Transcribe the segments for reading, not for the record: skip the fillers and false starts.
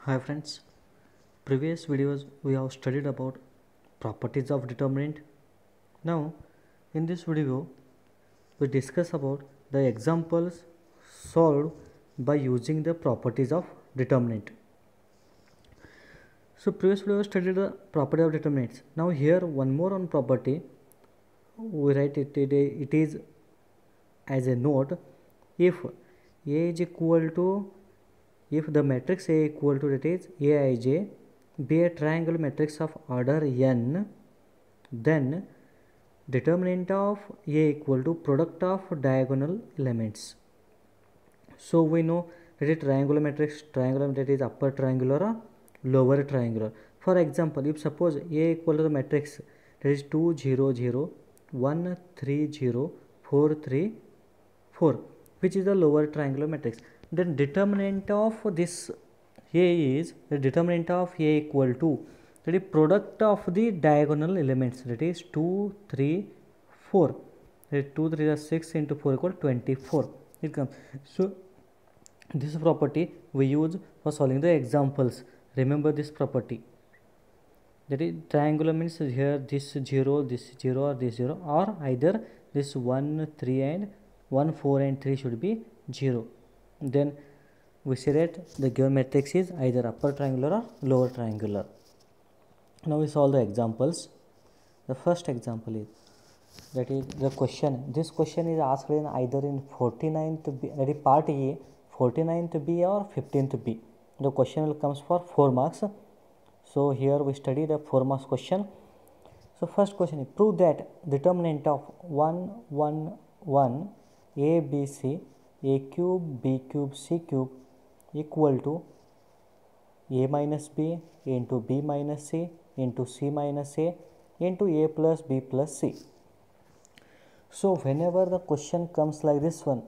Hi friends, previous videos we have studied about properties of determinant. Now in this video we discuss about the examples solved by using the properties of determinant. So previous video we studied the property of determinants. Now here one more on property we write it is as a note. If A is equal to, if the matrix A equal to, that is Aij, be a triangle matrix of order n, then determinant of A equal to product of diagonal elements. So we know that a triangular matrix, that is upper triangular or lower triangular. For example, if suppose A equal to the matrix that is 2 0 0 1 3 0 4 3 4, which is the lower triangular matrix, then determinant of this A is the determinant of A equal to, that is product of the diagonal elements, that is 2 3 4, that is 2 3 is 6 into 4 equal 24 it comes. So this property we use for solving the examples. Remember this property, that is triangular means here this 0 or this 0, or either this 1 3 and 1 4 and 3 should be 0. Then we say that the given matrix is either upper triangular or lower triangular. Now we solve the examples. The first example is, that is the question. This question is asked in either in 49th B, that is part A, 49th B or 15th B. The question will comes for 4 marks. So here we study the 4 marks question. So first question is, prove that determinant of 1 1 1 A B C A cube B cube C cube equal to A minus B into B minus C into C minus A into A plus B plus C. So whenever the question comes like this one,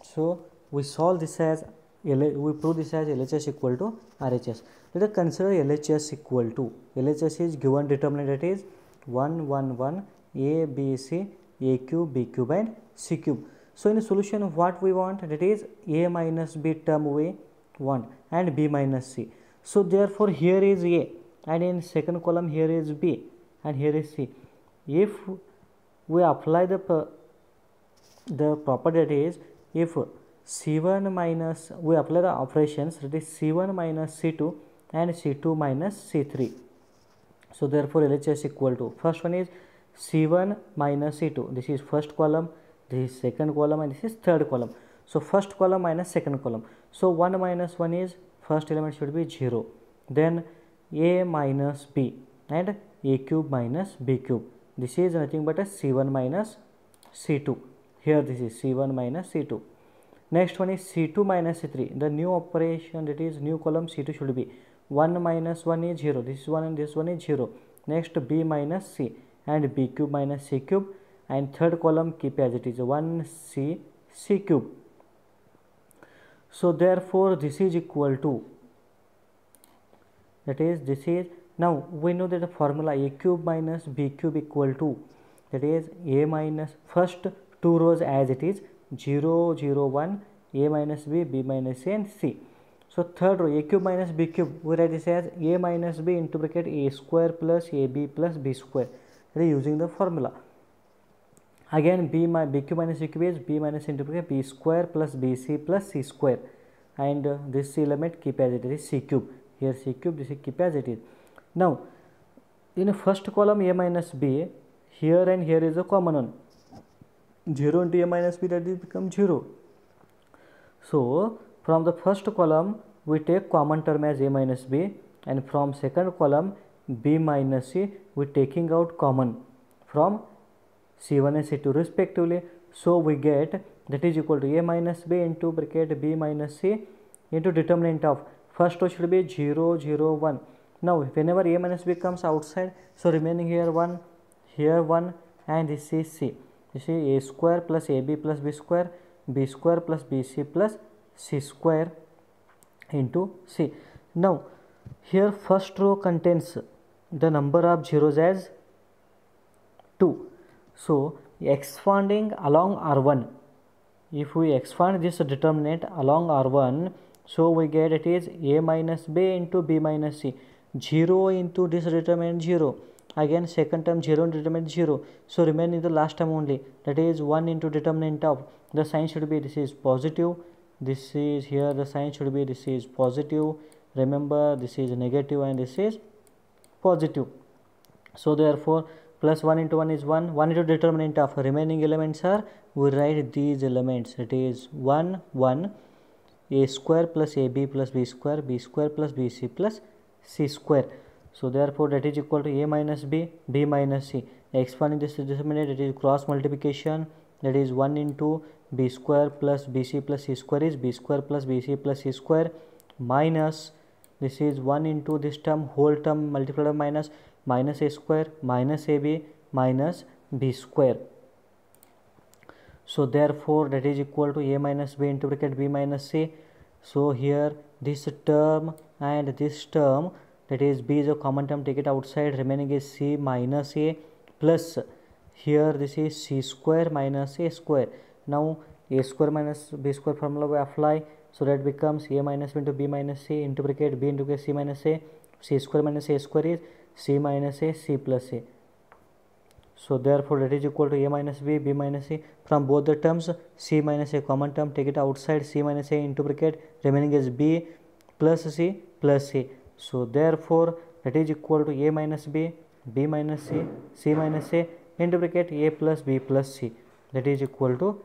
so we solve this as we prove this as LHS equal to RHS. Let us consider LHS equal to, LHS is given determinant, that is 1 1 1 A B C A cube B cube and C cube. So in the solution what we want, that is A minus B term we want and B minus C. So therefore here is A and in second column here is B and here is C. If we apply the property, that is if C1 minus, we apply the operations, that is C1 minus C2 and C2 minus C3. So therefore LHS equal to, first one is C1 minus C2, this is first column, this is second column and this is third column. So first column minus second column. So 1 minus 1 is, first element should be 0. Then A minus B and A cube minus B cube. This is nothing but a C1 minus C2. Here this is C1 minus C2. Next one is C2 minus C3. The new operation, that is new column C2 should be 1 minus 1 is 0. This is 1 and this one is 0. Next B minus C and B cube minus C cube, and third column keep as it is 1 C C cube. So therefore this is equal to, that is this is, now we know that the formula A cube minus B cube equal to, that is A minus, first two rows as it is 0 0 1 A minus B B minus C and C. So third row A cube minus B cube, we write this as A minus B into bracket A square plus AB plus B square, that is using the formula. Again B cube minus C cube is B minus into bracket B square plus BC plus C square, and this element keep as it is C cube. Here C cube, this is keep as it is. Now in the first column A minus B, here and here is a common one, 0 into A minus B, that is become 0. So from the first column we take common term as A minus B, and from second column B minus C we taking out common from C1 and C2 respectively. So we get, that is equal to A minus B into bracket B minus C into determinant of, first row should be 0 0 1. Now whenever A minus B comes outside, so remaining here 1, here 1, and this is C. This is A square plus AB plus B square plus BC plus C square into C. Now here first row contains the number of zeros as 2. So expanding along R1, if we expand this determinant along R1, So we get it is a minus b into b minus c. 0 into this determinant 0. Again second term 0 into determinant 0. So remain in the last term only. That is 1 into determinant of. The sign should be this is positive. This is here the sign should be this is positive. Remember this is negative and this is positive. So therefore plus 1 into 1 is 1. 1 into determinant of. Remaining elements are, we write these elements. It is 1 1. A square plus ab plus b square plus bc plus c square. So therefore that is equal to a minus b, b minus c. Expanding this determinant, it is cross multiplication, that is 1 into b square plus bc plus c square is b square plus bc plus c square, minus this is 1 into this term whole term multiplied by minus a square minus ab minus b square. So therefore that is equal to a minus b into bracket b minus c. So here this term and this term, that is b is a common term, take it outside, remaining is c minus a plus here this is c square minus a square. Now a square minus b square formula we apply, so that becomes a minus b into b minus c into bracket b into c minus a, c square minus a square is c minus a c plus a. So therefore that is equal to a minus b, b minus c. From both the terms, c minus a common term, take it outside, c minus a into bracket, remaining is b plus c plus a. So therefore that is equal to a minus b, b minus c, c minus a into bracket a plus b plus c. That is equal to,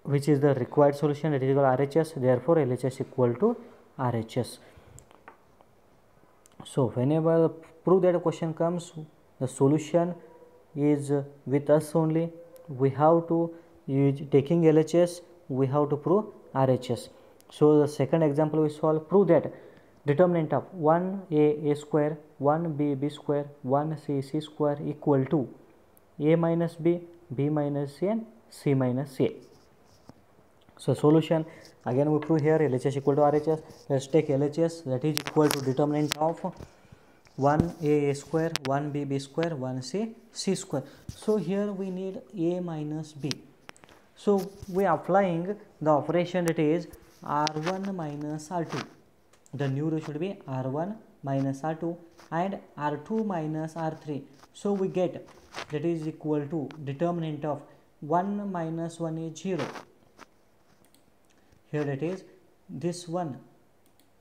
which is the required solution, that is equal to RHS. Therefore LHS equal to RHS. So whenever prove that a question comes, the solution is with us only. We have to use taking LHS, we have to prove RHS. So the second example we solve, prove that determinant of 1a square, 1b b square, 1c c square equal to a minus b, b minus c and c minus a. So solution, again we prove here LHS equal to RHS. Let's take LHS, that is equal to determinant of 1a square, 1b b square, 1c c square. So here we need a minus b. So we are applying the operation, that is r1 minus r2. The new rule should be r1 minus r2 and r2 minus r3. So we get, that is equal to determinant of 1 minus 1 is 0. Here it is, this 1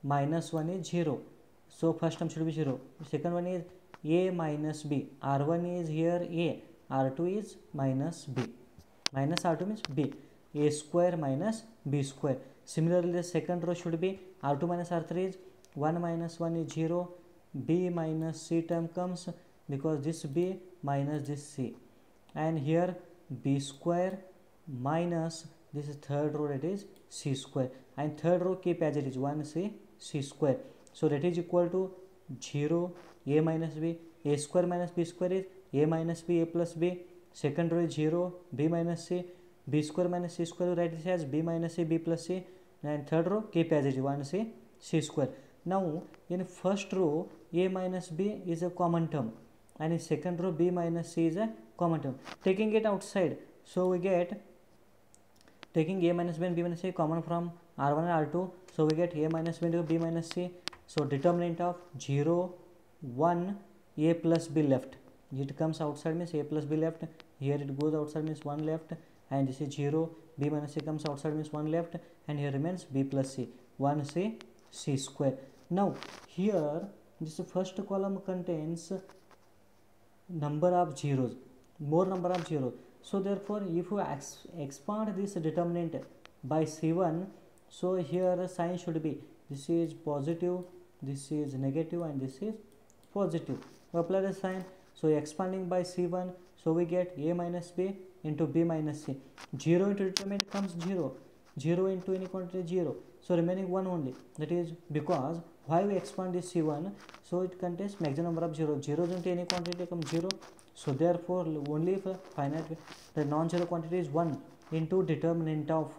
minus 1 is 0. So first term should be 0. Second one is a minus b. R1 is here a, R2 is minus b. Minus R2 means b. A square minus b square. Similarly, the second row should be R2 minus R3 is 1 minus 1 is 0. B minus c term comes because this b minus this c. And here b square minus this is third row, that is c square, and third row keep as it is 1c c square. So that is equal to 0 a minus b. A square minus b square is a minus b, a plus b. Second row is 0 b minus c, b square minus c square, write this as b minus c, b plus c, and third row keep as it is 1c c square. Now in first row a minus b is a common term, and in second row b minus c is a common term. Taking it outside, so we get, taking a minus b and b minus c common from r1 and r2, so we get a minus b into b minus c. So determinant of 0 1 a plus b left, it comes outside means a plus b left, here it goes outside means 1 left, and this is 0 b minus c comes outside means 1 left, and here remains b plus c, 1c c square. Now here this first column contains number of zeros, more number of zeros. So therefore if you expand this determinant by c1, so here the sign should be, this is positive, this is negative, and this is positive. We apply the sign, so expanding by c1, so we get a minus b into b minus c. 0 into determinant comes 0, 0 into any quantity 0, so remaining 1 only. That is because why we expand this c1, so it contains maximum number of zeros. Zeros into any quantity comes 0, so therefore only if finite, the non-zero quantity is 1 into determinant of,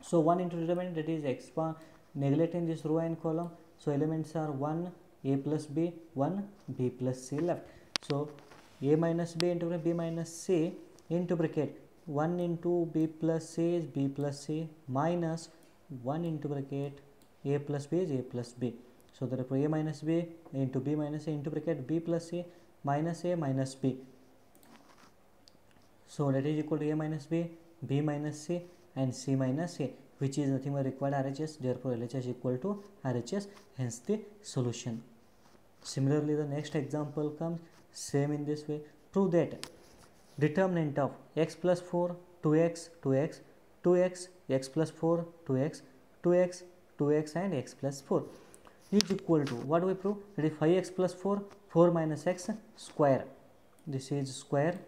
so 1 into determinant, that is expand, neglecting this row and column, so elements are 1 a plus b, 1 b plus c left. So a minus b into b minus c into bracket 1 into b plus c is b plus c minus 1 into bracket a plus b is a plus b. So therefore a minus b into b minus a into bracket b plus c minus a minus b. So that is equal to a minus b, b minus c and c minus a, which is nothing but required RHS. Therefore LHS equal to RHS, hence the solution. Similarly the next example comes same in this way. Prove that determinant of x plus 4 2x 2x 2x x plus 4 2x 2x 2x and x plus 4 is equal to, what do we prove? That is 5x plus 4 4 minus x square. This is square.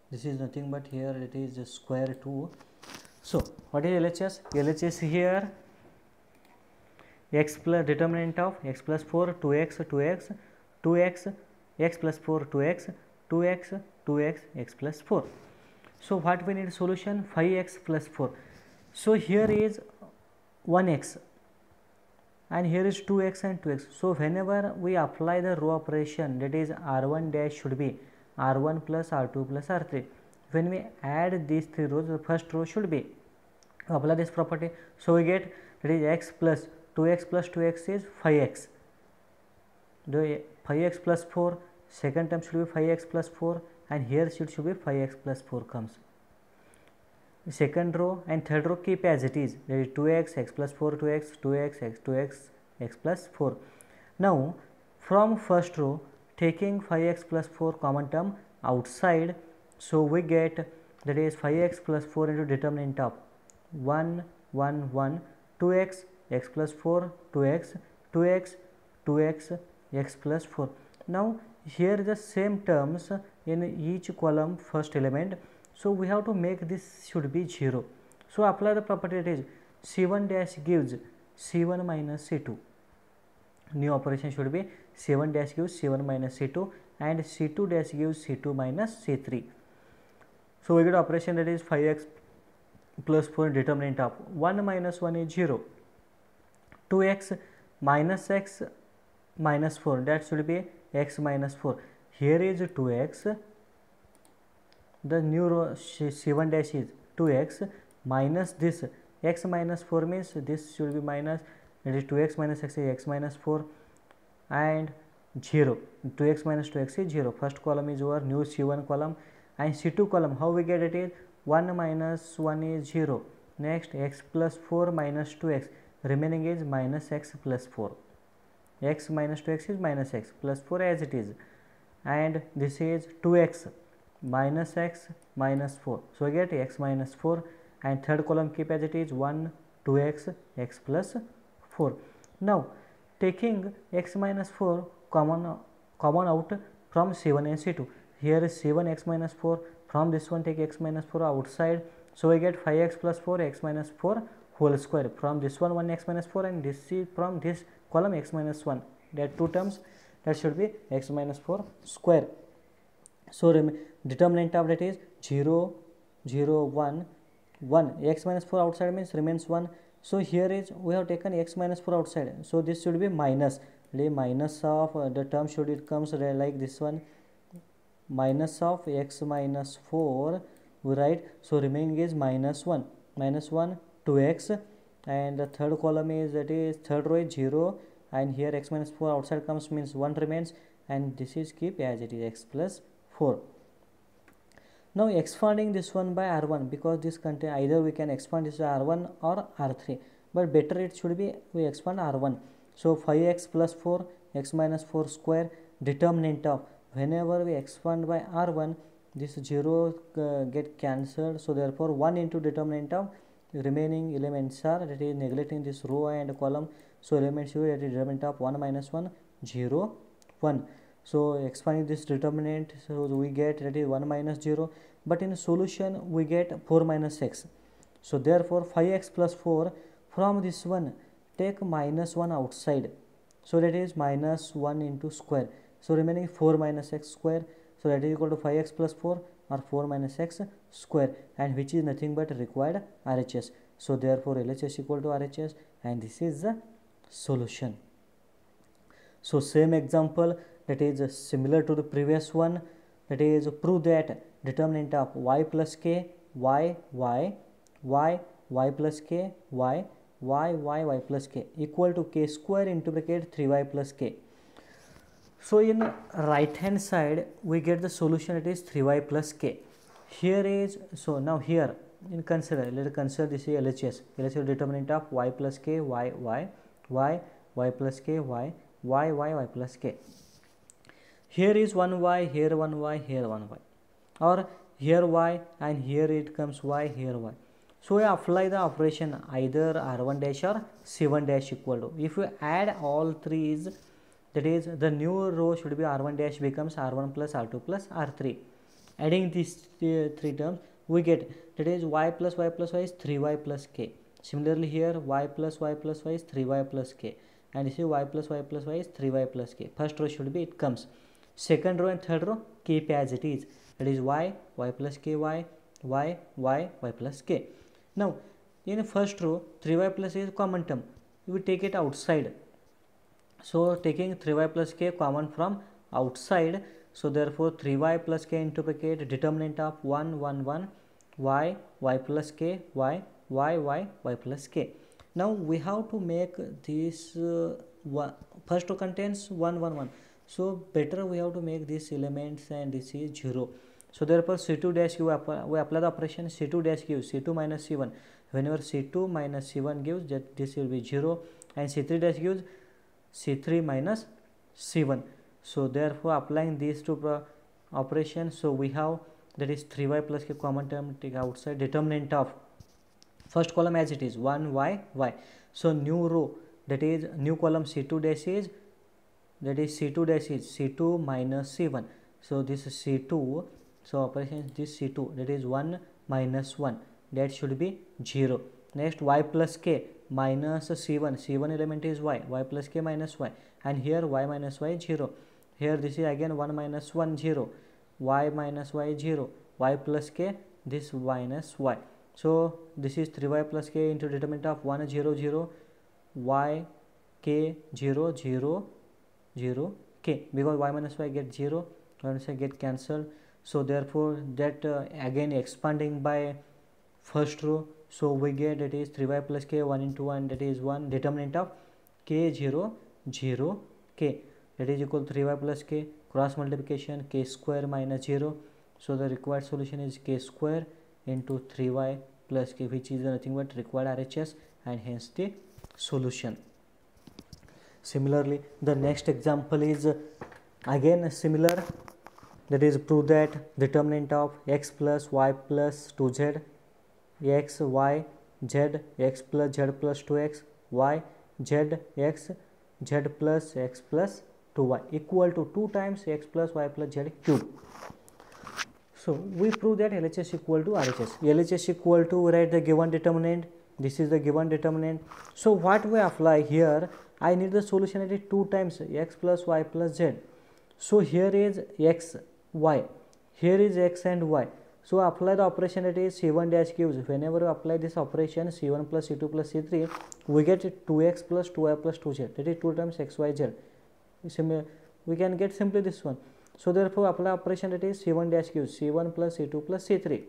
This is nothing but here it is square 2. So what is LHS? LHS here x plus determinant of x plus 4 2x 2x 2x x plus 4 2x 2x 2x x plus 4. So what we need solution? 5x plus 4. So here is 1x and here is 2x and 2x. So whenever we apply the row operation, that is r1 dash should be r1 plus r2 plus r3. When we add these three rows, the first row should be apply this property. So we get that is x plus 2x plus 2x is 5x. The 5x plus 4, second term should be 5x plus 4 and here it should be 5x plus 4 comes. The second row and third row keep as it is, that is 2x, x plus 4, 2x, 2x, x, 2x, x plus 4. Now from first row taking 5x plus 4 common term outside, so we get that is 5x plus 4 into determinant of 1 1 1 2x x plus 4 2x 2x 2x x plus 4. Now here the same terms in each column first element, so we have to make this should be 0. So apply the property, that is c1 dash gives c1 minus c2. New operation should be c1 dash gives c1 minus c2 and c2 dash gives c2 minus c3. So we get operation, that is 5x plus 4 determinant of 1 minus 1 is 0, 2x minus x minus 4, that should be x minus 4. Here is 2x, the new row c1 dash is 2x minus this x minus 4 means this should be minus, that is 2x minus x is x minus 4 and 0, 2x minus 2x is 0. First column is over, new c1 column, and c2 column how we get it is 1 minus 1 is 0, next x plus 4 minus 2x, remaining is minus x plus 4, x minus 2x is minus x plus 4 as it is, and this is 2x minus x minus 4. So we get x minus 4 and third column keep as it is 1 2x x plus 4. Now taking x minus 4 common out from c1 and c2, here is c1 x minus 4, from this one take x minus 4 outside, so we get 5x plus 4 x minus 4 whole square, from this one 1 x minus 4 and this is from this column x minus 1, that two terms, that should be x minus 4 square. So determinant of that is 0 0 1 1, x minus 4 outside means remains 1. So here is we have taken x minus 4 outside, so this should be minus, the minus of the term should it comes like this one, minus of x minus 4 we write, so remaining is minus 1 2x, and the third column is, that is third row is 0 and here x minus 4 outside comes means 1 remains, and this is keep as it is x plus 4. Now expanding this one by r1, because this contain either we can expand this r1 or r3, but better it should be we expand r1. So 5x plus 4 x minus 4 square, determinant of whenever we expand by r1 this 0 get cancelled, so therefore 1 into determinant of remaining elements are, that is neglecting this row and column, so elements should be that is determinant of 1 minus 1 0 1. So expanding this determinant, so we get that is 1 minus 0, but in solution we get 4 minus x. So therefore 5x plus 4, from this one take minus 1 outside, so that is minus 1 into square, so remaining 4 minus x square, so that is equal to 5x plus 4 or 4 minus x square, and which is nothing but required RHS. So therefore LHS equal to RHS, and this is the solution. So same example, that is similar to the previous one, that is prove that determinant of y plus k, y plus k, y plus k equal to k square into bracket 3y plus k. So in right hand side we get the solution, it is 3y plus k. Here is, so now here in consider, let us consider this is LHS determinant of y plus k, y plus k, y plus k. Here is one y, here one y, here one y, or here y and here it comes y, here y. So we apply the operation either r1 dash or c1 dash equal to, if you add all three is, that is the new row should be r1 dash becomes r1 plus r2 plus r3. Adding these three terms we get, that is y plus y is 3y plus k. Similarly here y plus y is 3y plus k, and you see y plus y is 3y plus k. First row should be it comes. Second row and third row keep as it is, that is y plus k, y plus k. Now in first row 3y plus is common term, we take it outside. So taking 3y plus k common from outside, so therefore 3y plus k into bracket determinant of 1 1 1 y plus k, y plus k. Now we have to make this first row contains 1 1 1, so better we have to make these elements and this is 0. So therefore c2 dash we apply the operation c2 dash gives c2 minus c1. Whenever c2 minus c1 gives, that this will be 0, and c3 dash gives c3 minus c1. So therefore applying these two operations, so we have, that is 3y plus k common term take outside, determinant of first column as it is 1 y. So new row, that is new column c2 dash is, that is c2 dash is c2 minus c1. So this is c2, so operation this c2, that is 1 minus 1, that should be 0. Next y plus k minus c1 element is y plus k minus y, and here y minus y 0. Here this is again 1 minus 1 0, y minus y 0, y plus k this minus y. So this is 3y plus k into determinant of 1 0 0, y k 0 0 0 k, because y minus y get 0, y minus y get cancelled. So therefore that again expanding by first row, so we get, that is 3y plus k 1 into 1, that is 1, determinant of k 0 0 k, that is equal to 3y plus k, cross multiplication k square minus 0. So the required solution is k square into 3y plus k, which is nothing but required RHS, and hence the solution. Similarly the next example is again similar, that is prove that determinant of x plus y plus 2z, x y z x plus z plus 2x, y z x z plus x plus 2y equal to 2 times x plus y plus z cube. So we prove that LHS equal to RHS. LHS equal to, write the given determinant, this is the given determinant. So what we apply here, I need the solution, it is 2 times x plus y plus z. So here is x y, here is x and y. So apply the operation, it is c1 dash gives, whenever you apply this operation c1 plus c2 plus c3, we get 2x plus 2y plus 2z, that is 2 times x y z. We can get simply this one. So therefore apply operation, it is c1 dash gives c1 plus c2 plus c3.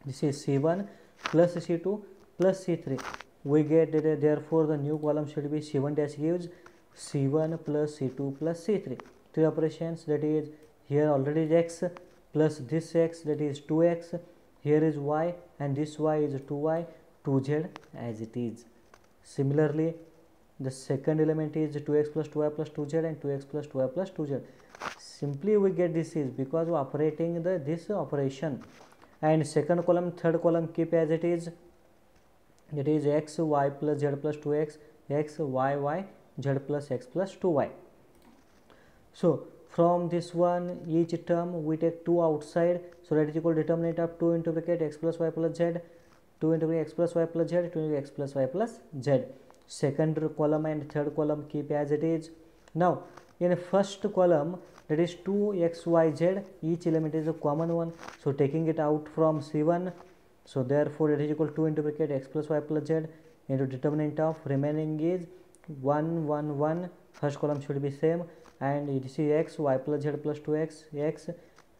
This is c1 plus c2 plus c3. We get that, therefore the new column should be c1 dash gives c1 plus c2 plus c3. Three operations, that is here already is x plus this x, that is 2x, here is y, and this y is 2y, 2z as it is. Similarly the second element is 2x plus 2y plus 2z and 2x plus 2y plus 2z. Simply we get this is because we are operating this operation. And second column third column keep as it is, that is x y plus z plus 2x, x y z plus x plus 2y. So from this one each term we take 2 outside, so that is equal to determinant of 2 into bracket x plus y plus z, 2 into x plus y plus z, 2 into x plus y plus z. Second column and third column keep as it is. Now in first column, that is 2xyz, each element is a common one, so taking it out from c1, so therefore it is equal to 2 into bracket x plus y plus z into determinant of remaining is 1 1 1 first column should be same, and this is x, y plus z plus 2x, x,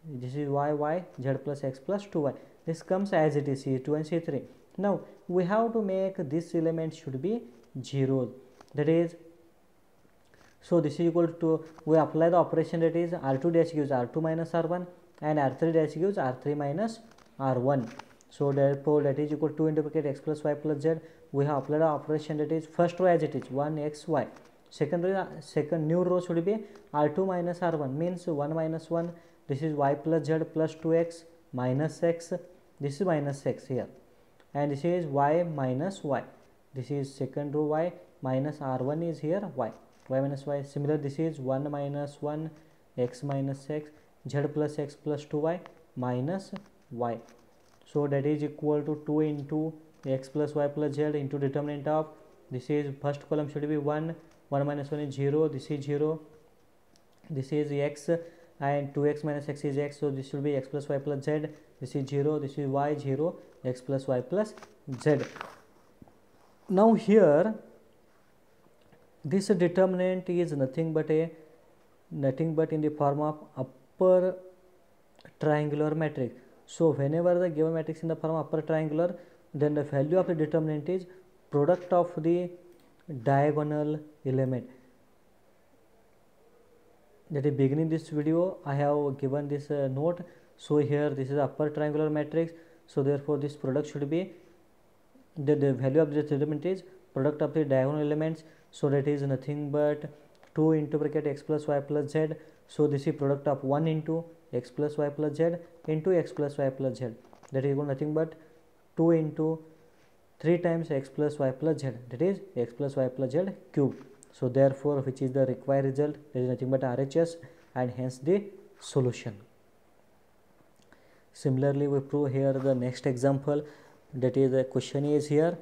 this is y, y, z plus x plus 2y. This comes as it is, C2 and C3. Now we have to make this element should be 0, that is, so this is equal to, we apply the operation, that is R2 dash gives R2 minus R1 and R3 dash gives R3 minus R1. So therefore that is equal to 2 into bracket x plus y plus z. We have applied the operation, that is first row as it is 1xy. Second row, second new row should be R2 minus R1, means 1 minus 1. This is y plus z plus 2x minus x. This is minus x here, and this is y minus y. This is second row y minus R1 is here y minus y. Similar, this is 1 minus 1 x minus x, z plus x plus 2y minus y. So that is equal to 2 into x plus y plus z into determinant of, this is first column should be 1, 1 minus 1 is 0, this is 0, this is x, and 2x minus x is x, so this should be x plus y plus z, this is 0, this is y, 0, x plus y plus z. Now here this determinant is nothing but in the form of upper triangular matrix. So whenever the given matrix in the form of upper triangular, then the value of the determinant is product of the diagonal element. That is, beginning this video I have given this note. So here this is upper triangular matrix, so therefore this product should be, the value of this determinant is product of the diagonal elements. So that is nothing but 2 into bracket x plus y plus z. So this is product of 1 into x plus y plus z into x plus y plus z, that is equal to nothing but 2 into 3 times x plus y plus z, that is x plus y plus z cube. So therefore which is the required result, that is nothing but RHS, and hence the solution. Similarly we prove here the next example, that is the question is here,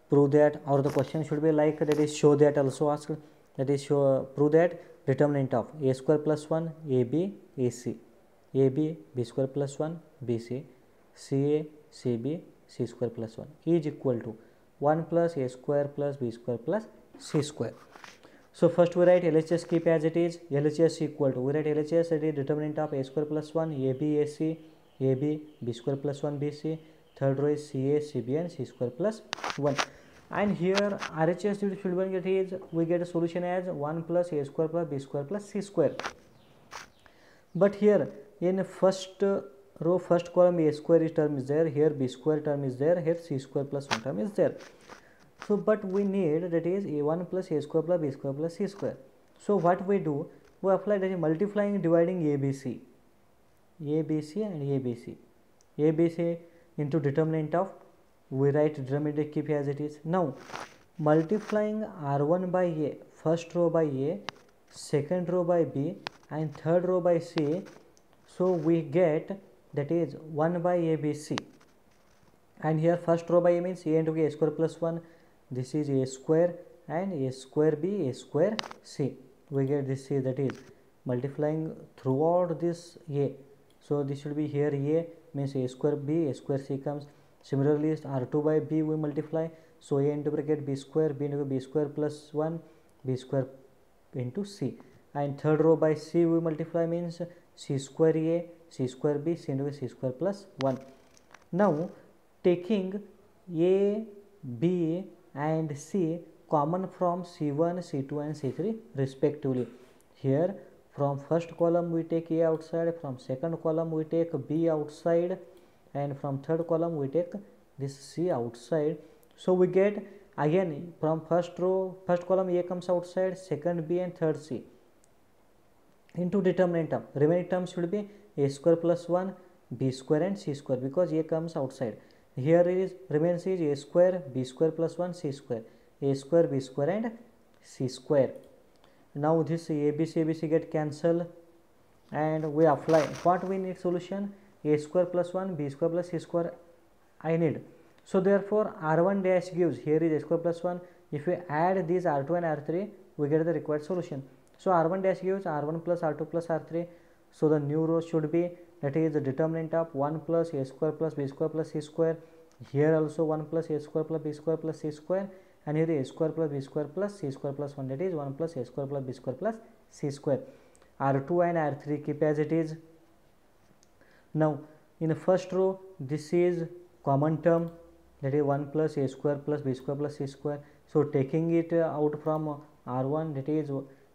prove that, or the question should be like, that is show that, also asked, that is show, prove that determinant of a square plus 1 ab ac, ab b square plus 1 bc, ca cb c square plus 1 is equal to 1 plus a square plus b square plus c square. So first we write LHS, keep as it is, LHS equal to, we write LHS, that is determinant of a square plus 1 ab ac, ab b square plus 1 bc, third row is ca cb and c square plus 1. And here RHS should be, that is, we get a solution as 1 plus a square plus b square plus c square. But here in first row, first column a square term is there, here b square term is there, here c square plus 1 term is there. So but we need, that is a1 plus a square plus b square plus c square. So what we do, we apply, that is multiplying, dividing abc and abc into determinant of, we write determinant, keep as it is. Now multiplying r1 by a, first row by a, second row by b and third row by c, so we get, that is 1 by abc, and here first row by a means a into a square plus 1, this is a square, and a square b, a square c, we get this c, that is multiplying throughout this a. So this should be here a means a square b, a square c comes. Similarly r2 by b we multiply, so a into bracket b square, b into b square plus 1, b square into c, and third row by c we multiply, means c square a, c square b, c into c square plus 1. Now taking a, b and c common from c1, c2 and c3 respectively, here from first column we take a outside, from second column we take b outside, and from third column we take this c outside. So we get, again from first row, first column a comes outside, second b and third c, into determinant term, remaining terms should be a square plus 1, b square and c square, because a comes outside. Here is remains is a square, b square plus 1, c square, a square, b square and c square. Now this abc get cancelled, and we apply, what we need solution, a square plus 1, b square plus c square I need. So therefore r1 dash gives, here is a square plus 1, if we add these r2 and r3 we get the required solution. So r1 dash gives r1 plus r2 plus r3. So the new row should be, that is the determinant of 1 plus a square plus b square plus c square, here also 1 plus a square plus b square plus c square, and here a square plus b square plus c square plus 1, that is 1 plus a square plus b square plus c square. R2 and R3 keep as it is. Now in the first row this is common term, that is 1 plus a square plus b square plus c square. So taking it out from R1, that is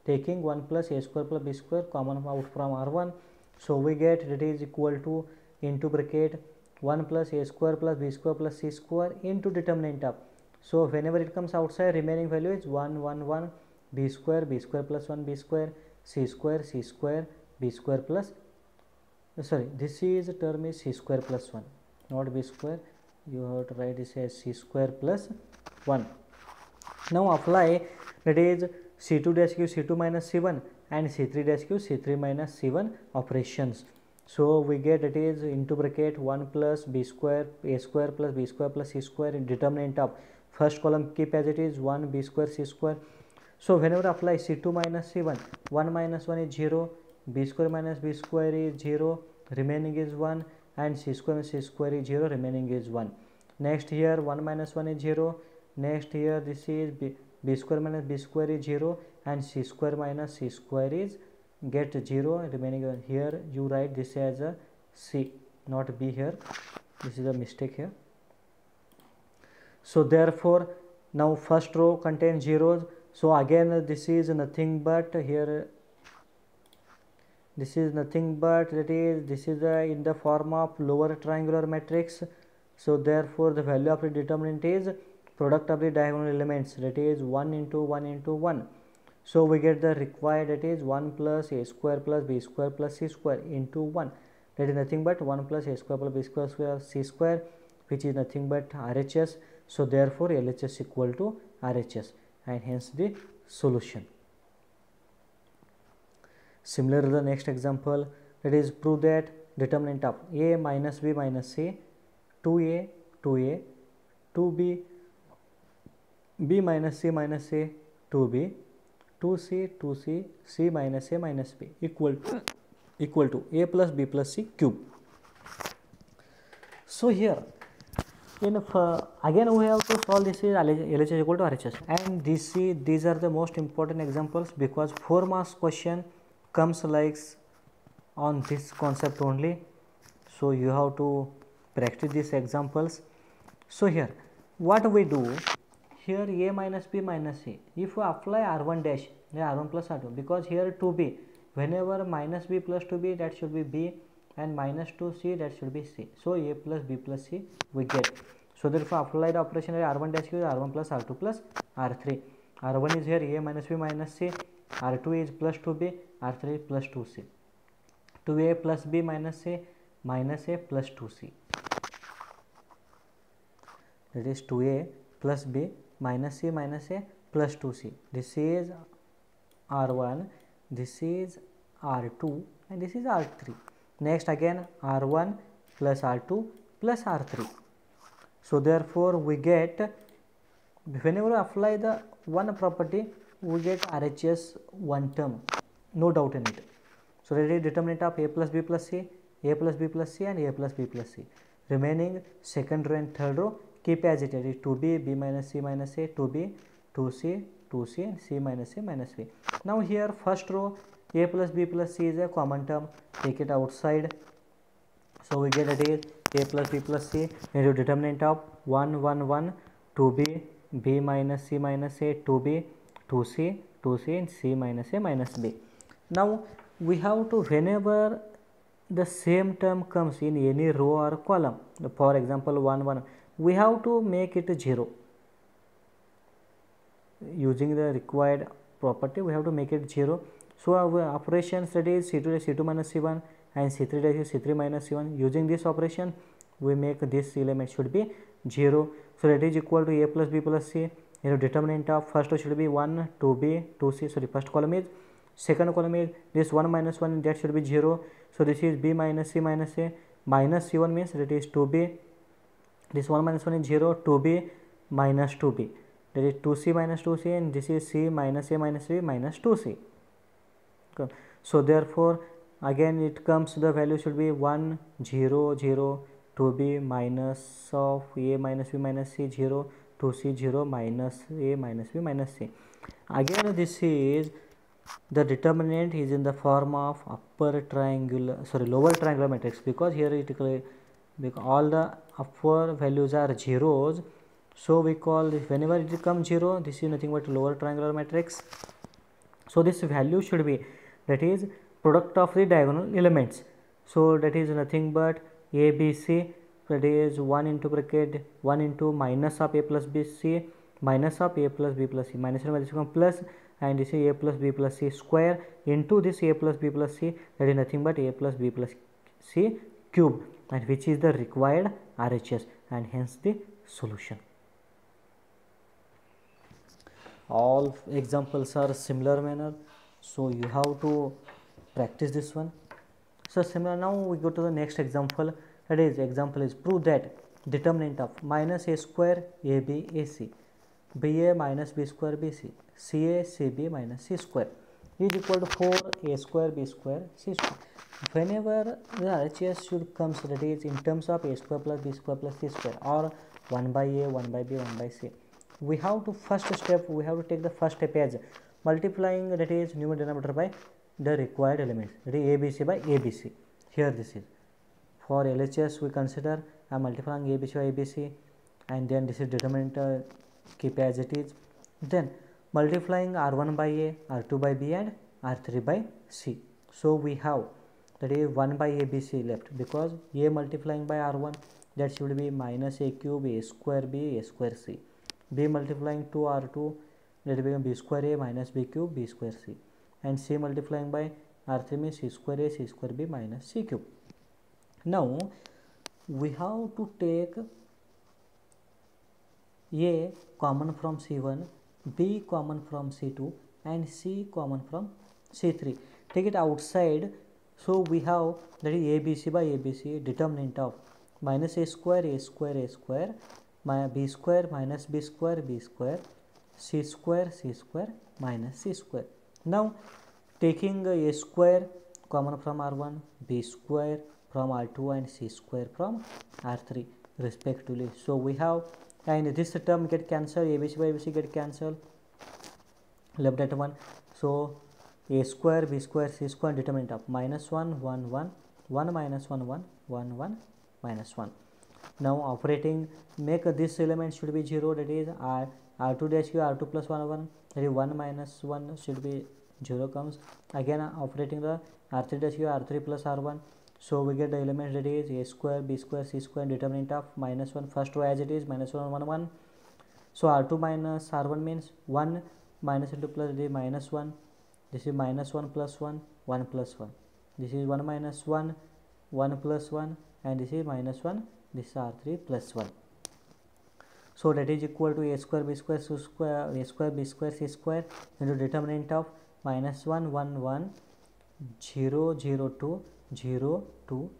taking 1 plus a square plus b square common out from R1. So we get that is equal to into bracket 1 plus a square plus b square plus c square into determinant of. So whenever it comes outside, remaining value is 1 1 1 b square plus 1 b square c square b square plus sorry, this is term is c square plus 1, not b square. You have to write this as c square plus 1. Now apply, that is c2 dash q c2 minus c1 and c3 dash q c3 minus c1 operations. So we get it is into bracket 1 plus b square a square plus b square plus c square in determinant of first column keep as it is 1 b square c square. So whenever apply c2 minus c1, 1 minus 1 is 0, b square minus b square is 0, remaining is 1, and c square minus c square is 0, remaining is 1. Next here 1 minus 1 is 0, next here this is b square minus b square is 0, and c square minus c square is get 0, remaining here you write this as a c, not b here, this is a mistake here. So therefore now first row contains zeros. So again this is nothing but here, this is nothing but that is this is in the form of lower triangular matrix. So therefore the value of the determinant is product of the diagonal elements, that is 1 into 1 into 1. So we get the required, that is 1 plus a square plus b square plus c square into 1, that is nothing but 1 plus a square plus b square c square, which is nothing but RHS. So therefore LHS equal to RHS, and hence the solution. Similarly the next example, that is prove that determinant of a minus b minus c, 2a 2b, b minus c, 2b, 2c, c minus a minus b equal to a plus b plus c cube. So here in again we have to solve this is LHS equal to RHS, and these are the most important examples because 4 marks question comes like on this concept only. So you have to practice these examples. So here what we do, here a minus b minus c, if we apply r1 dash, r1 plus r2, because here 2b, whenever minus b plus 2b that should be b, and minus 2c that should be c. So a plus b plus c we get. So therefore apply the operation r1 dash is r1 plus r2 plus r3. r1 is here a minus b minus c, r2 is plus 2b, r3 is plus 2c, 2a plus b minus a plus 2c, that is 2a plus b minus c minus a plus 2c. This is r1, this is r2, and this is r3. Next again r1 plus r2 plus r3. So therefore we get, whenever we apply the one property we get RHS one term, no doubt in it. So that is determinant of a plus b plus c, a plus b plus c, and a plus b plus c. Remaining second row and third row keep as it is, 2b, b minus c minus a, 2b, 2c, 2c, and c minus a minus b. Now here first row a plus b plus c is a common term, take it outside. So we get it is a plus b plus c into determinant of 1 1 1, 2b, b minus c minus a, 2b, 2c, 2c, and c minus a minus b. Now we have to, whenever the same term comes in any row or column, for example 1 1, we have to make it 0. Using the required property we have to make it 0. So our operations, that is c2 minus c1 and c3 dash c3 minus c1, using this operation we make this element should be 0. So that is equal to a plus b plus c. Determinant of first should be 1, 2b, 2c, sorry, first column is, second column is this 1 minus 1, that should be 0. So this is b minus c minus a, minus c1 means that is 2b, this 1 minus 1 is 0, 2b minus 2b, that is 2c minus 2c, and this is c minus a minus b minus 2c. Okay. So therefore again it comes, the value should be 1 0 0, 2b minus of a minus b minus c 0, 2c 0 minus a minus b minus c. Again this is the determinant is in the form of lower triangular matrix, because here because all the upper values are zeros, so we call this, whenever it becomes 0, this is nothing but lower triangular matrix. So this value should be, that is product of the diagonal elements, so that is nothing but a b c, that is 1 into bracket 1 into minus of a plus b c minus of a plus b plus c, minus and minus become plus, and this is a plus b plus c square into this a plus b plus c, that is nothing but a plus b plus c cube, and which is the required RHS, and hence the solution. All examples are similar manner, so you have to practice this one. So similar, now we go to the next example, that is example is prove that determinant of minus a square ab ac ba minus b square bc ca cb minus c square is equal to 4a square b square c square. Whenever the RHS should comes, that is in terms of a square plus b square plus c square, or 1 by a 1 by b 1 by c, we have to first step, we have to take the first step as multiplying, that is numerator denominator by the required elements, that is abc by abc. Here this is for LHS, we consider I am multiplying abc by abc, and then this is determinant keep as it is, then multiplying r1 by a, r2 by b, and r3 by c. So we have, that is 1 by abc left, because a multiplying by r1, that should be minus a cube a square b a square c, b multiplying to r2, that will become b square a minus b cube b square c, and c multiplying by r3 means c square a c square b minus c cube. Now we have to take a common from c1, b common from c2, and c common from c3, take it outside. So we have, that is abc by abc, determinant of minus a square b square minus b square c square minus c square. Now taking a square common from r1, b square from r2, and c square from r3 respectively. So we have, and this term get cancelled, abc by abc get cancelled, left at 1. So a square b square c square, determinant of minus 1 1 1 1 minus 1 1 1 1 minus 1. Now operating, make this element should be 0, that is r2 dash q r2 plus 1 1, that is 1 minus 1 should be 0 comes. Again operating the r3 dash q r3 plus r1, so we get the element, that is a square b square c square, determinant of minus 1, first row as it is minus 1 1 1. So r2 minus r1 means 1 minus into plus, the minus 1, this is minus 1 plus 1 1 plus 1, this is 1 minus 1 1 plus 1, and this is minus 1, this is r3 plus 1. So that is equal to a square b square c square, a square b square c square into determinant of minus 1 1 1 0 0 2 0 2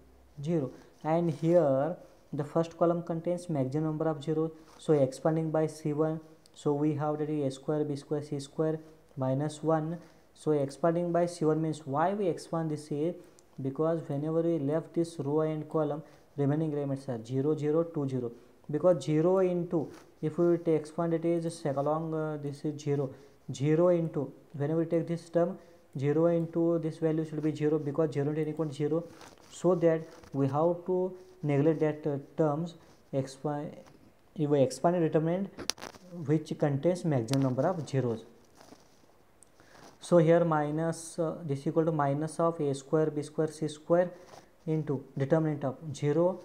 0, and here the first column contains maximum number of zeros, so expanding by c1, so we have, that is a square b square c square minus 1. So expanding by c1 means, why we expand this is because whenever we left this row and column, remaining elements are 0 0 2 0, because 0 into, if we take expand, it is along this is 0 0 into, whenever we take this term 0 into this value should be 0, because 0 into equal to 0, so that we have to neglect that terms expand, if we expand a determinant which contains maximum number of zeros. So here minus this is equal to minus of a square b square c square into determinant of 0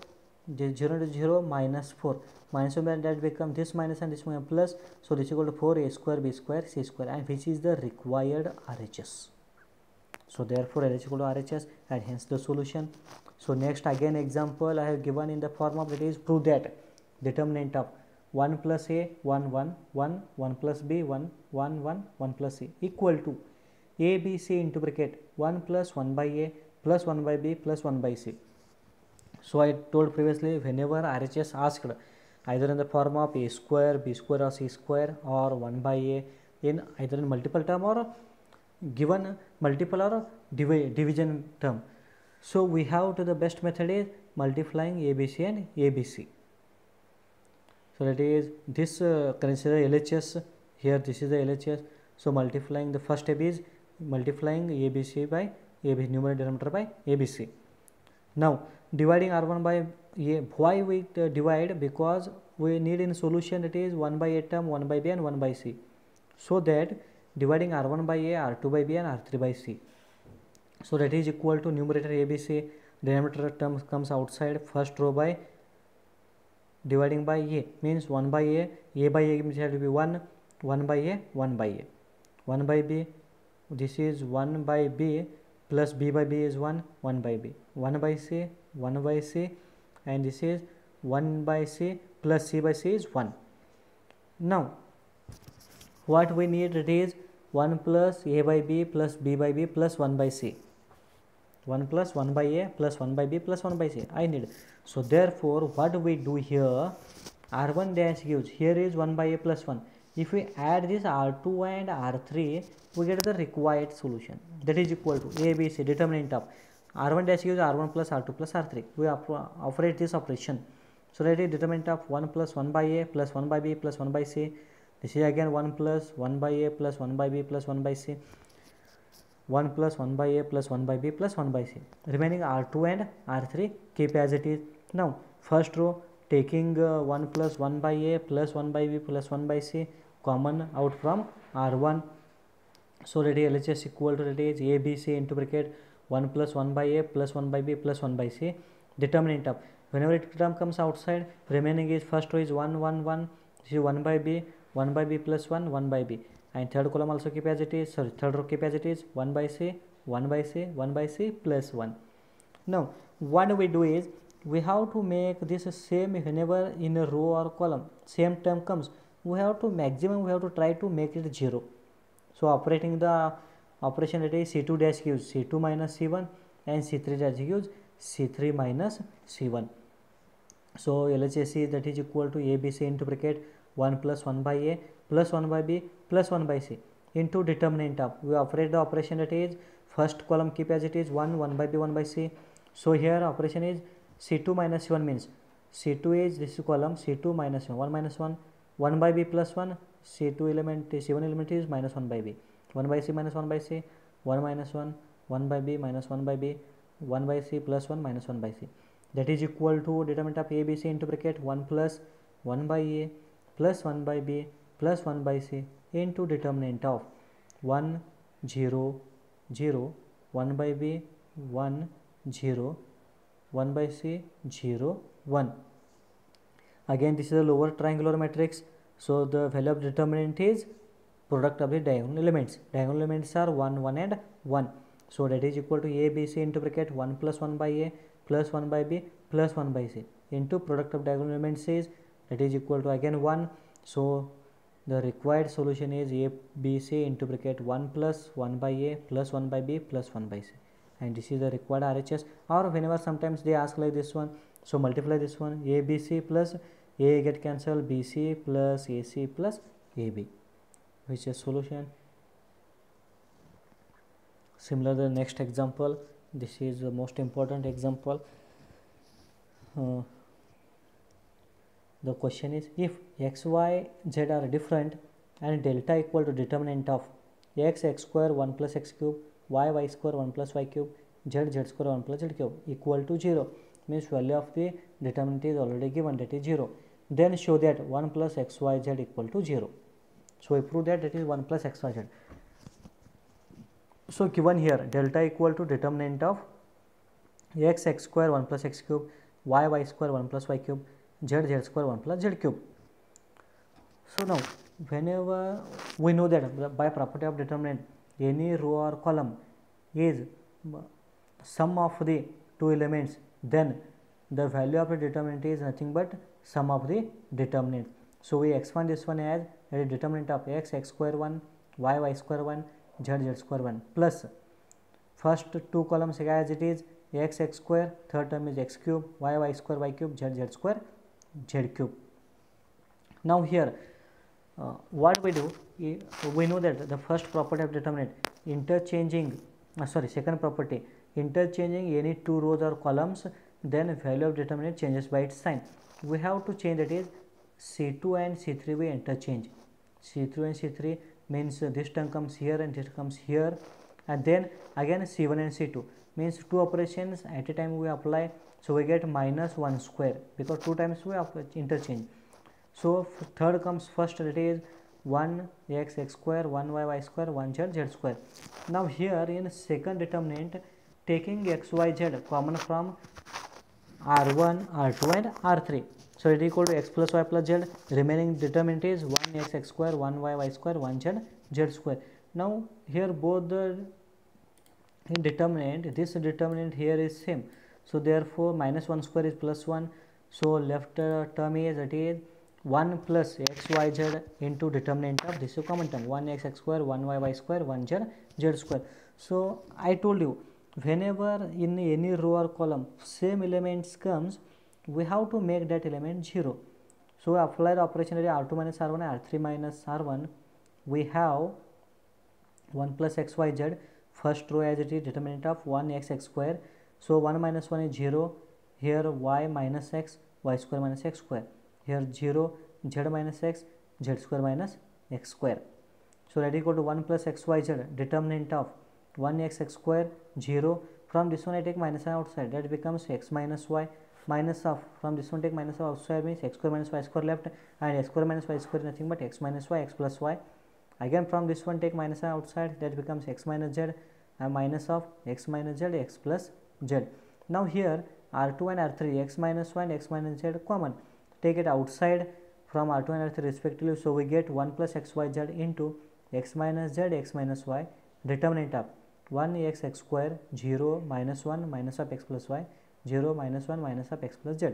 0 into 0 minus 4, minus 1, that become this minus and this minus plus, so this is equal to 4 a square b square c square, and which is the required RHS. So therefore LHS equal to RHS, and hence the solution. So next again example I have given in the form of, it is prove that determinant of 1 plus a 1 1 1 1 plus b 1 1 1 1 plus c equal to a b c into bracket 1 plus 1 by a plus 1 by b plus 1 by c. So I told previously, whenever RHS asked either in the form of a square b square or c square, or 1 by a in either in multiple term or given multiple or division term, so we have to, the best method is multiplying abc and abc. So that is this consider LHS. Here this is the LHS. So multiplying the first step is multiplying ABC by ABC, numerator denominator by ABC. Now dividing R1 by A. Why we divide? Because we need in solution that is 1 by A term, 1 by B and 1 by C. So that dividing R1 by A, R2 by B and R3 by C. So that is equal to numerator ABC, denominator term comes outside, first row by dividing by A means 1 by A by A means it will be 1 by A, 1 by A, 1 by B, this is 1 by B plus B by B is 1 by B, 1 by C, 1 by C, and this is 1 by C plus C by C is 1. Now what we need, it is 1 plus A by B plus B by B plus 1 by C. 1 plus 1 by A plus 1 by B plus 1 by C I need. So therefore what we do here, R1 dash gives, here is 1 by A plus 1. If we add this R2 and R3, we get the required solution, that is equal to A, B, C, determinant of R1 dash gives R1 plus R2 plus R3. We operate this operation. So that is determinant of 1 plus 1 by A plus 1 by B plus 1 by C. This is again 1 plus 1 by A plus 1 by B plus 1 by C. 1 plus 1 by A plus 1 by B plus 1 by C. Remaining R2 and R3 keep as it is. Now first row taking 1 plus 1 by A plus 1 by B plus 1 by C common out from R1. So that is LHS equal to, that is A, B, C into bracket 1 plus 1 by A plus 1 by B plus 1 by C. Determinant of, whenever it term comes outside, remaining is first row is 1 1 1, this is 1 by B plus 1 by B, and third column also keep as it is, sorry, third row keep as it is, 1 by C, 1 by C, 1 by C plus 1. Now what we do is, we have to make this same whenever in a row or column same term comes, we have to maximum, we have to try to make it 0. So operating the operation, that is C2 dash gives C2 minus C1 and C3 dash gives C3 minus C1. So LHS is, that is equal to ABC into bracket 1 plus 1 by A plus 1 by B plus 1 by C into determinant of, we operate the operation, that is first column keep as it is 1 by B 1 by C. So here operation is C2 minus C1 means C2 is this column C2 minus 1 minus 1, 1 by B plus 1, C2 element, C1 element is minus 1 by B, 1 by C minus 1 by C, 1 minus 1, 1 by B minus 1 by B, 1 by C plus 1 minus 1 by C. That is equal to determinant of A, B, C into bracket 1 plus 1 by A plus 1 by B plus 1 by C into determinant of 1 0 0, 1 by B 1 0, 1 by C 0 1. Again this is a lower triangular matrix. So the value of determinant is product of the diagonal elements. Diagonal elements are 1 1 and 1. So that is equal to A, B, C into bracket 1 plus 1 by A plus 1 by B plus 1 by C into product of diagonal elements is, that is equal to again 1. So the required solution is A, B, C into bracket 1 plus 1 by A plus 1 by B plus 1 by C, and this is the required RHS. Or whenever sometimes they ask like this one, so multiply this one, A, B, C plus A get cancelled, B, C plus A, C plus A, B, which is solution. Similar the next example, this is the most important example. The question is, if x, y, z are different and delta equal to determinant of x square 1 plus x cube, y square 1 plus y cube, z square 1 plus z cube equal to 0, means value of the determinant is already given, that is 0. Then show that 1 plus x, y, z equal to 0. So we prove that it is 1 plus x, y, z. So given here delta equal to determinant of x square 1 plus x cube, y square 1 plus y cube, z square 1 plus z cube. So now whenever we know that by property of determinant any row or column is sum of the two elements, then the value of the determinant is nothing but sum of the determinants. So we expand this one as a determinant of x square 1, y square 1, z square 1 plus first two columns as it is x square, third term is x cube, y square y cube, z square z cube. Now here what we do, we know that the first property of determinant interchanging, second property interchanging any two rows or columns, then value of determinant changes by its sign. We have to change, that is C2 and C3 we interchange. C2 and C3 means this term comes here and this comes here, and then again C1 and C2 means two operations at a time we apply, so we get minus 1 square because two times we interchange. So third comes first, that is 1x x square, 1y y square, 1z z square. Now here in second determinant, taking x y z common from r1, r2 and r3, so it is equal to x plus y plus z. Remaining determinant is 1x x square, 1y y square, 1z z square. Now here both the determinant, this determinant here is same, so therefore minus 1 square is plus 1, so left term is, that is 1 plus x y z into determinant of this common term 1x x square, 1y y square, 1z z square. So I told you, whenever in any row or column same elements comes, we have to make that element 0. So apply the operation r2 minus r1, r3 minus r1. We have 1 plus x y z, first row as it is determinant of 1x x square, so 1 minus 1 is 0, here y minus x, y square minus x square, here 0, z minus x, z square minus x square. So that is equal to 1 plus x y z, determinant of 1x x square 0, from this one I take minus 1 outside, that becomes x minus y, minus of, from this one take minus of outside means x square minus y square left, and x square minus y square is nothing but x minus y, x plus y. Again from this one take minus 1 outside, that becomes x minus z, and minus of x minus z, x plus z. Now here r2 and r3, x minus y and x minus z common, take it outside from r2 and r3 respectively, so we get 1 plus x y z into x minus z, x minus y, determinant of 1x x square 0 minus 1 minus of x plus y, 0 minus 1 minus of x plus z.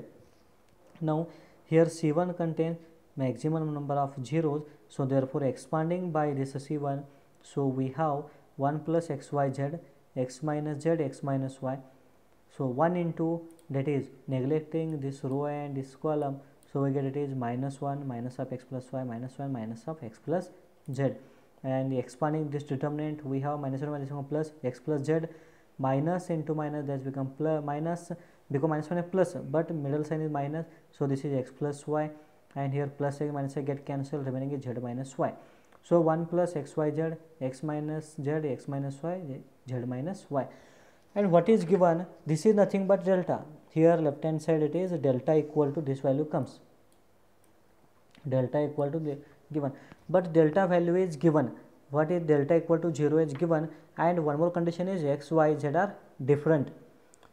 Now here C1 contains maximum number of zeros, so therefore expanding by this C1, so we have 1 plus x y z, x minus z, x minus y, so 1 into, that is neglecting this row and this column, so we get it is minus 1 minus of x plus y, minus 1 minus of x plus z, and expanding this determinant we have minus 1 minus 1 plus x plus z, minus into minus, that become plus minus, because minus 1 is plus but middle sign is minus, so this is x plus y, and here plus x minus x get cancelled, remaining is z minus y. So 1 plus x y z, x minus z, x minus y, z minus y. And what is given? This is nothing but delta. Here left hand side it is delta equal to this value comes. Delta equal to the given. But delta value is given. What is delta equal to 0 is given, and one more condition is x, y, z are different.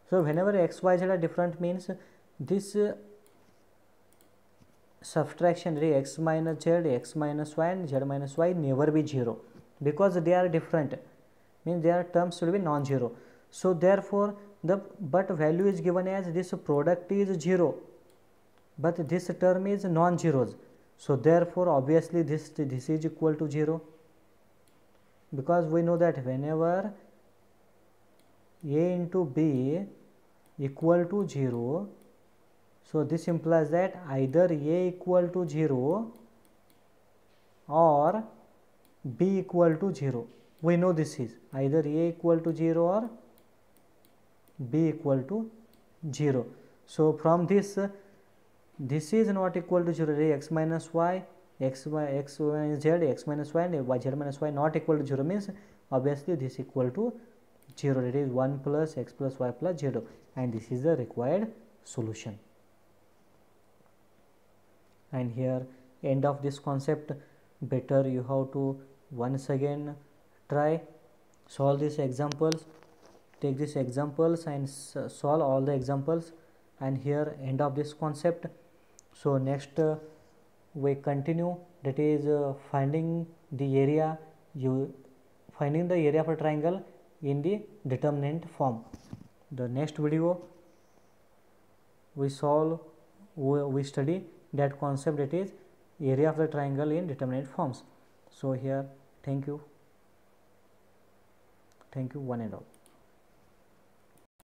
So whenever x, y, z are different means this subtraction x minus z, x minus y and z minus y never be 0, because they are different, means their terms should be non-zero. So therefore but value is given as this product is 0, but this term is non-zeros, so therefore obviously this is equal to 0, because we know that whenever a into b equal to 0, so this implies that either a equal to 0 or b equal to 0. We know this is either a equal to 0 or b equal to 0. So from this is not equal to 0, x minus y, x minus z, x minus y and y, z minus y not equal to 0 means obviously this equal to 0, it is 1 plus x plus y plus 0, and this is the required solution. And here end of this concept, better you have to once again try solve these examples, take these examples and solve all the examples, and here end of this concept. So next we continue, that is finding the area, finding the area of a triangle in the determinant form. The next video we study that concept, that is area of the triangle in determinate forms. So here thank you one and all.